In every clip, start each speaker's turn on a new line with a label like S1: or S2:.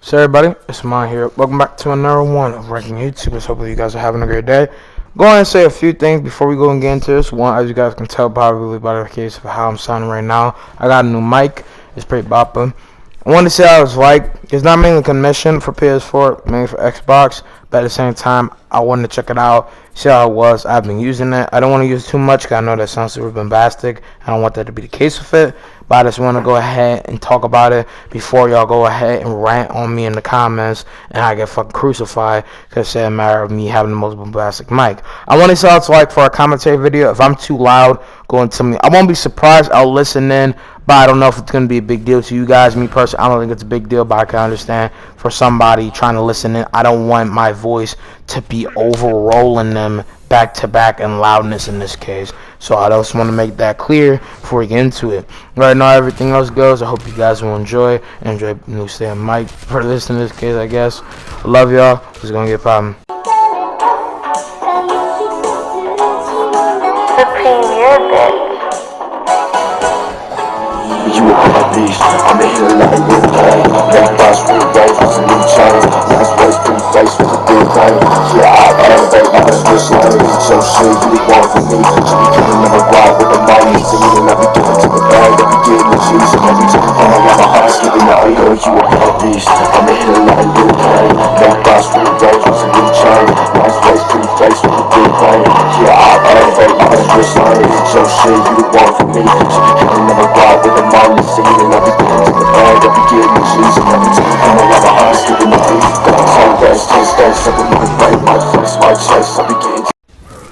S1: So everybody, it's Mon here. Welcome back to another one of Ranking YouTubers. Hopefully you guys are having a great day. Go ahead and say a few things before we go and get into this. One, as you guys can tell probably by the case of how I'm sounding right now, I got a new mic. It's pretty bopping. I wanted to say how it's like. It's not mainly commissioned for PS4, mainly for Xbox, but at the same time, I wanted to check it out, see how it was. I've been using it. I don't want to use too much because I know that sounds super bombastic. I don't want that to be the case with it, but I just want to go ahead and talk about it before y'all go ahead and rant on me in the comments and I get fucking crucified because it's a matter of me having the most bombastic mic. I want to see how it's like for a commentary video. If I'm too loud, go and tell me. I won't be surprised. I'll listen in, but I don't know if it's going to be a big deal to you guys. Me personally, I don't think it's a big deal, but I can understand for somebody trying to listen in. I don't want my voice to be overrolling them back to back in loudness in this case. So I just want to make that clear before we get into it. Right now, everything else goes. I hope you guys will enjoy the new stand mic for this in this case, I guess. I love y'all. It's going to get poppin'.
S2: The premier bit.
S3: You a bad beast, I'm a hill like a good guy. That boss with right with a new chain. Nice waist, pretty face with a big bang. Yeah, I elevate my Swiss lane. So shit, you want from me. She be killing them a ride with the money. Singing, I be giving to the bag. I be getting the juice and every time I got my heart skipping out. Yo, you a bad beast, I'm a hill like a good guy. That boss with right with a new chain. Nice waist, pretty face with a big bang. Yeah, I elevate my Swiss lane. So shit, you want from me. She be killing them a ride with the money. Singing, I be getting to the bag, I be getting the juice and every time I got my heart skipping the beat. Got a tall best, taste that, simple my brain, my flex, my chest, I be getting.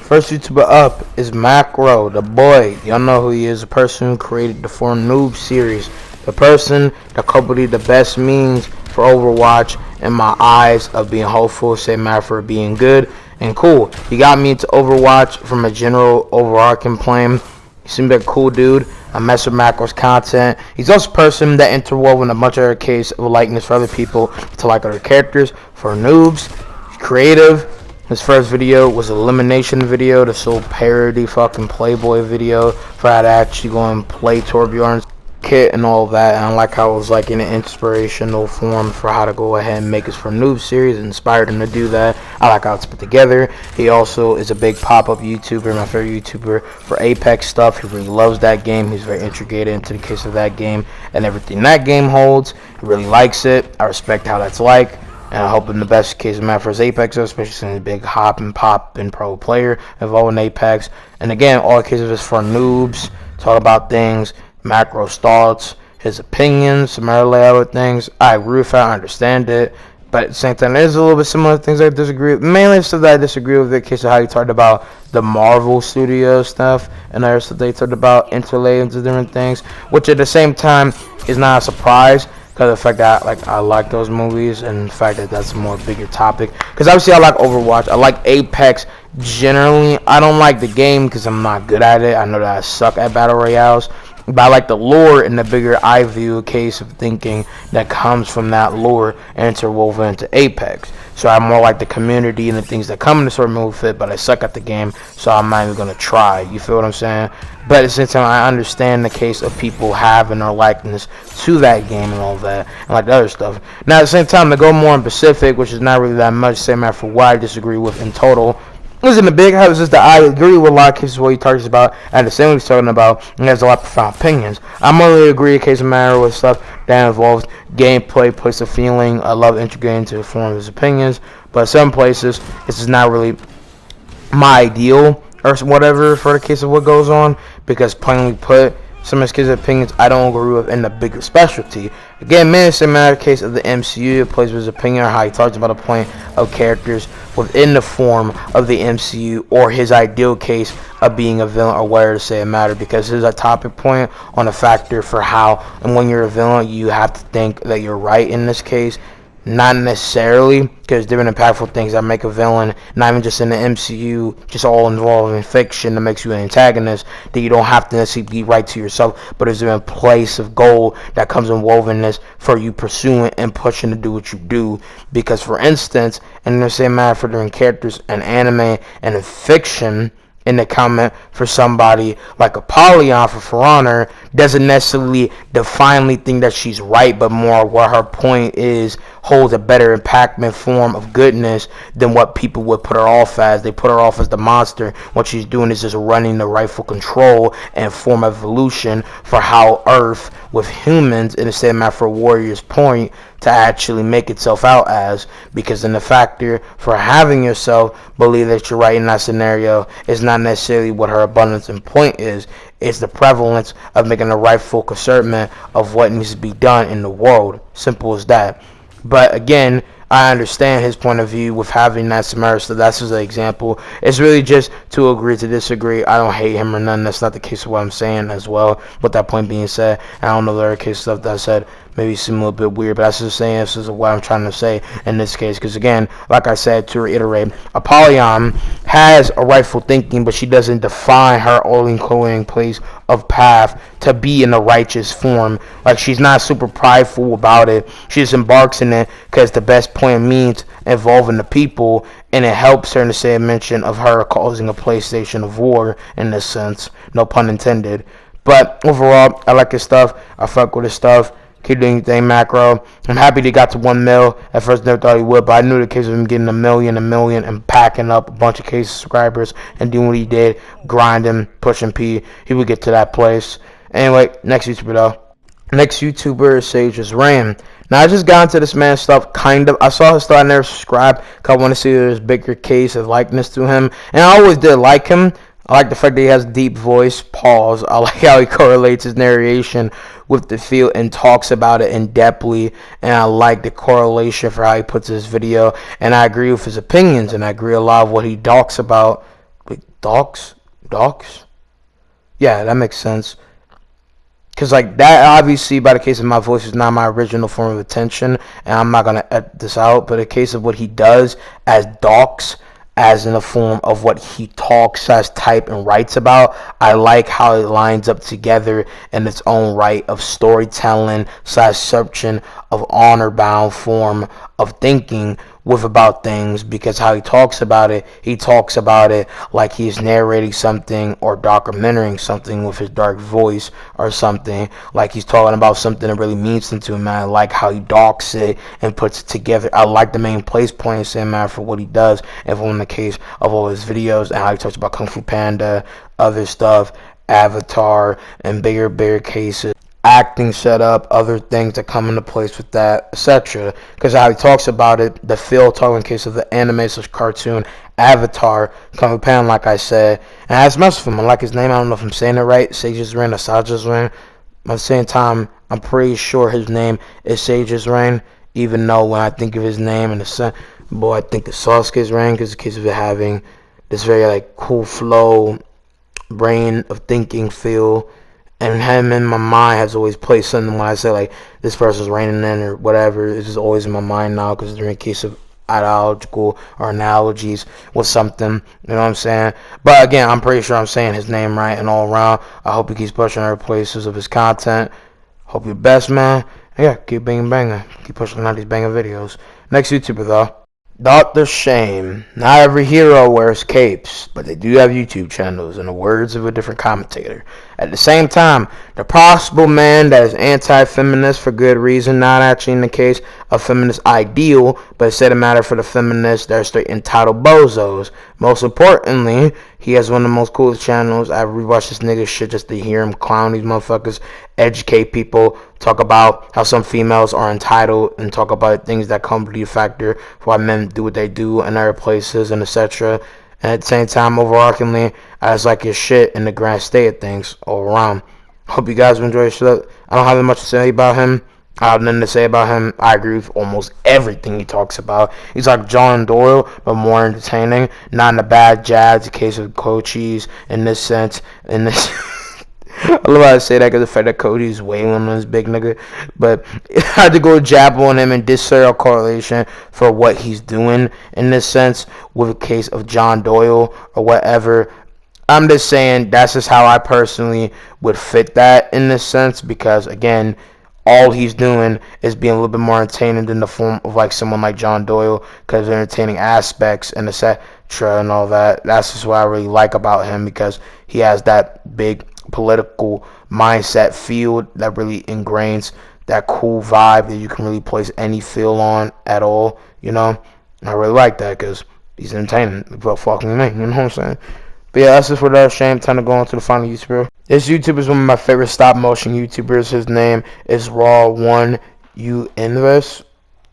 S1: First YouTuber up is AmonRa, the boy. Y'all know who he is, the person who created the NOOOOOOOOB series. The person that coupled the best means for Overwatch in my eyes of being hopeful, say matter for being good and cool. He got me into Overwatch from a general overarching plan. He seemed like a cool dude. I mess with AmonRa's content. He's also a person that interwoven a bunch of other case of likeness for other people to like other characters. For noobs, he's creative. His first video was an elimination video, this little parody fucking Playboy video for how to actually go and play Torbjorn's kit and all that. And I like how it was like in an inspirational form for how to go ahead and make his for noob series. It inspired him to do that. I like how it's put together. He also is a big pop-up YouTuber, my favorite YouTuber for Apex stuff. He really loves that game. He's very integrated into the case of that game and everything that game holds. He really likes it. I respect how that's like. And I hope in the best case of for his Apex, especially since he's a big hop and pop and pro player involved in Apex. And again, all the cases is for noobs. Talk about things. AmonRa's thoughts, his opinions, similar other things. I agree with it, I understand it, but at the same time, there's a little bit similar things I disagree with. Mainly stuff that I disagree with, the case of how he talked about the Marvel Studio stuff, and other stuff they talked about interlaid into different things, which at the same time is not a surprise, because of the fact that I like those movies, and the fact that that's a more bigger topic. Because obviously I like Overwatch, I like Apex generally. I don't like the game because I'm not good at it. I know that I suck at battle royales. But I like the lore and the bigger eye view case of thinking that comes from that lore and interwoven into Apex. So I more like the community and the things that come in the sort of movie fit, but I suck at the game, so I'm not even going to try. You feel what I'm saying? But at the same time, I understand the case of people having their likeness to that game and all that, and like the other stuff. Now, at the same time, to go more in specific, which is not really that much, same matter for what I disagree with in total, in the big house is that I agree with a lot of cases what he talks about, and the same what he's talking about, and has a lot of profound opinions. I'm only agree a case of matter with stuff that involves gameplay, place of feeling. I love integrating into the form of his opinions, but some places this is not really my ideal or whatever for the case of what goes on, because plainly put, some of his kids' opinions I don't agree with in the bigger specialty. Again, man, it's a matter case of the MCU. It plays with his opinion on how he talks about a point of characters within the form of the MCU, or his ideal case of being a villain, or whatever to say it matter, because there's a topic point on a factor for how, and when you're a villain, you have to think that you're right in this case. Not necessarily, because different impactful things that make a villain, not even just in the MCU, just all involved in fiction that makes you an antagonist, that you don't have to necessarily be right to yourself, but there's a place of goal that comes in wovenness for you pursuing and pushing to do what you do. Because for instance, in the same matter for different characters in anime and in fiction, in the comment for somebody like Apollyon for Honor, doesn't necessarily definely think that she's right, but more what her point is holds a better impactment form of goodness than what people would put her off as. They put her off as the monster. What she's doing is just running the rightful control and form of evolution for how Earth with humans, in the same matter for Warrior's point, to actually make itself out as, because in the factor for having yourself believe that you're right in that scenario is not necessarily what her abundance and point is. It's the prevalence of making a rightful assertion of what needs to be done in the world. Simple as that. But again, I understand his point of view with having that Samara, so that's just an example. It's really just to agree to disagree. I don't hate him or none. That's not the case of what I'm saying as well. With that point being said, I don't know the other case stuff that I said maybe seem a little bit weird, but that's just saying this is what I'm trying to say in this case. Because again, like I said, to reiterate, Apollyon has a rightful thinking, but she doesn't define her all-including place of path to be in the righteous form. Like, she's not super prideful about it. She just embarks in it because the best point means involving the people, and it helps her in the same mention of her causing a PlayStation of war in this sense. No pun intended. But overall, I like his stuff. I fuck with his stuff. Keep doing your thing, Macro. I'm happy they got to 1 mil. At first, never thought he would, but I knew the case of him getting a million, and packing up a bunch of case subscribers and doing what he did, grinding, pushing P. He would get to that place. Anyway, next YouTuber though. Next YouTuber is Sage's Rain. Now, I just got into this man's stuff, kind of. I saw his stuff, I never subscribed, because I want to see if there's bigger case of likeness to him. And I always did like him. I like the fact that he has a deep voice, pause. I like how he correlates his narration with the field and talks about it in depthly. And I like the correlation for how he puts his video. And I agree with his opinions. And I agree a lot of what he talks about. Wait, docs? Yeah, that makes sense. Because, like, that obviously, by the case of my voice, is not my original form of attention. And I'm not going to edit this out. But the case of what he does as docs, as in the form of what he talks, as type, and writes about, I like how it lines up together in its own right of storytelling / searching of honor-bound form of thinking with about things, because how he talks about it like he's narrating something or documenting something with his dark voice, or something like he's talking about something that really means something to him, man. I like how he docs it and puts it together. I like the main place points in, man, for what he does, and in the case of all his videos, and how he talks about Kung Fu Panda, other stuff, Avatar, and bigger cases, acting setup, other things that come into place with that, etc. Because how he talks about it, the feel talk in case of the anime / cartoon Avatar, Kung Fu Panda, like I said, and I just mess with him. I like his name. I don't know if I'm saying it right. Sage's Rain or Sage's Rain. At the same time, I'm pretty sure his name is Sage's Rain, even though when I think of his name in the sun, boy, I think of Sasuke's Rain, because in case of it having this very like cool flow, brain of thinking feel. And him in my mind has always played something when I say, like, this person's raining in or whatever. It's just always in my mind now, because they're in case of ideological or analogies with something. You know what I'm saying? But again, I'm pretty sure I'm saying his name right and all around. I hope he keeps pushing other places of his content. Hope you're best, man. And yeah, keep banging. Keep pushing out these banger videos. Next YouTuber, though. Dr. Shame. Not every hero wears capes, but they do have YouTube channels, in the words of a different commentator. At the same time, the possible man that is anti-feminist for good reason, not actually in the case of feminist ideal, but instead a matter for the feminists that are straight entitled bozos. Most importantly, he has one of the most coolest channels. I've rewatched this nigga shit just to hear him clown these motherfuckers, educate people, talk about how some females are entitled, and talk about things that come to the factor for why men do what they do in other places, and etc. And at the same time, overarchingly, I just like his shit in the grand state of things all around. Hope you guys enjoy his shit. I don't have much to say about him. I have nothing to say about him. I agree with almost everything he talks about. He's like John Doyle, but more entertaining. Not in a bad jazz, a case of coaches in this sense. In this, I love how I say that, because the fact that Cody's wailing on this big nigga. But I had to go jab on him and discern correlation for what he's doing in this sense with a case of John Doyle or whatever. I'm just saying that's just how I personally would fit that in this sense, because again, all he's doing is being a little bit more entertaining than the form of like someone like John Doyle, because of entertaining aspects and etc. and all that. That's just what I really like about him, because he has that big political mindset feel that really ingrains that cool vibe that you can really place any feel on at all, you know. I really like that because he's entertaining, but fucking me, you know what I'm saying? But yeah, that's just for that shame. Time to go on to the final YouTuber. This YouTuber is one of my favorite stop motion YouTubers. His name is Raw1UNivers.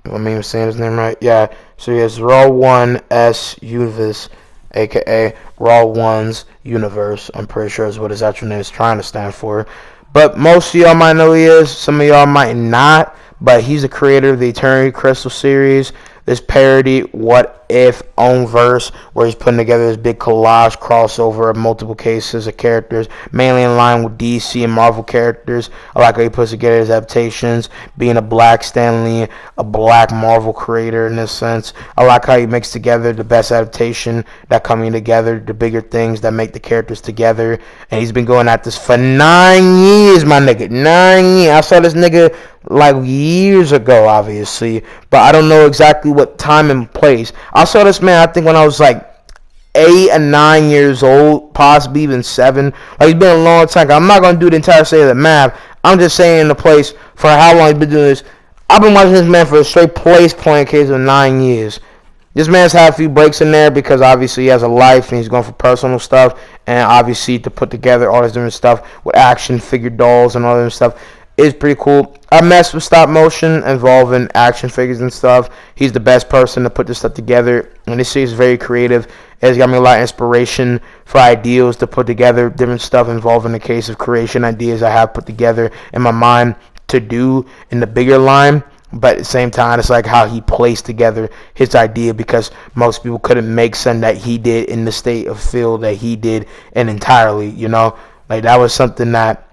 S1: I mean, I'm saying his name right. Yeah. So he has Raw1S aka Raw One's Universe. I'm pretty sure is what his actual name is trying to stand for. But most of y'all might know who he is. Some of y'all might not. But he's the creator of the Eternity Crystal series. This parody What If own verse where he's putting together this big collage crossover of multiple cases of characters, mainly in line with DC and Marvel characters. I like how he puts together his adaptations, being a black Stan Lee, a black Marvel creator in this sense. I like how he makes together the best adaptation, that coming together, the bigger things that make the characters together. And he's been going at this for 9 years, my nigga. 9 years. I saw this nigga like years ago, obviously, but I don't know exactly what time and place. I saw this man, I think, when I was like 8 and 9 years old, possibly even 7. Like, it's been a long time. I'm not gonna do the entire say of the math. I'm just saying the place for how long he's been doing this. I've been watching this man for a straight place playing case of 9 years. This man's had a few breaks in there because obviously he has a life and he's going for personal stuff, and obviously to put together all this different stuff with action figure dolls and all that stuff is pretty cool. I mess with stop motion involving action figures and stuff. He's the best person to put this stuff together, and this series is very creative. It's got me a lot of inspiration for ideals to put together different stuff involving the case of creation ideas I have put together in my mind to do in the bigger line. But at the same time, it's like how he placed together his idea, because most people couldn't make something that he did in the state of feel that he did, and entirely, you know, like that was something that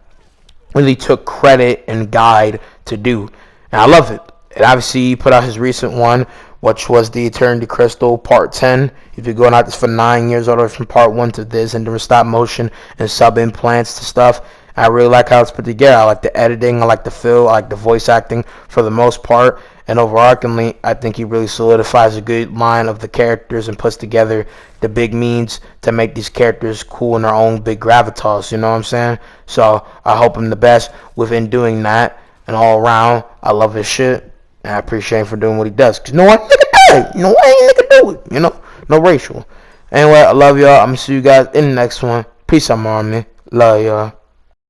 S1: really took credit and guide to do, and I love it. And obviously he put out his recent one, which was the Eternity Crystal Part 10. He's been going at this for 9 years, all the way from Part 1 to this, and different stop motion and sub implants to stuff. I really like how it's put together. I like the editing, I like the feel, I like the voice acting for the most part, and overarchingly, I think he really solidifies a good line of the characters and puts together the big means to make these characters cool in their own big gravitas, you know what I'm saying? So I hope him the best within doing that, and all around, I love his shit, and I appreciate him for doing what he does, because no one nigga do it, no one nigga do it, you know, no racial. Anyway, I love y'all. I'm gonna see you guys in the next one. Peace out, man. Love y'all.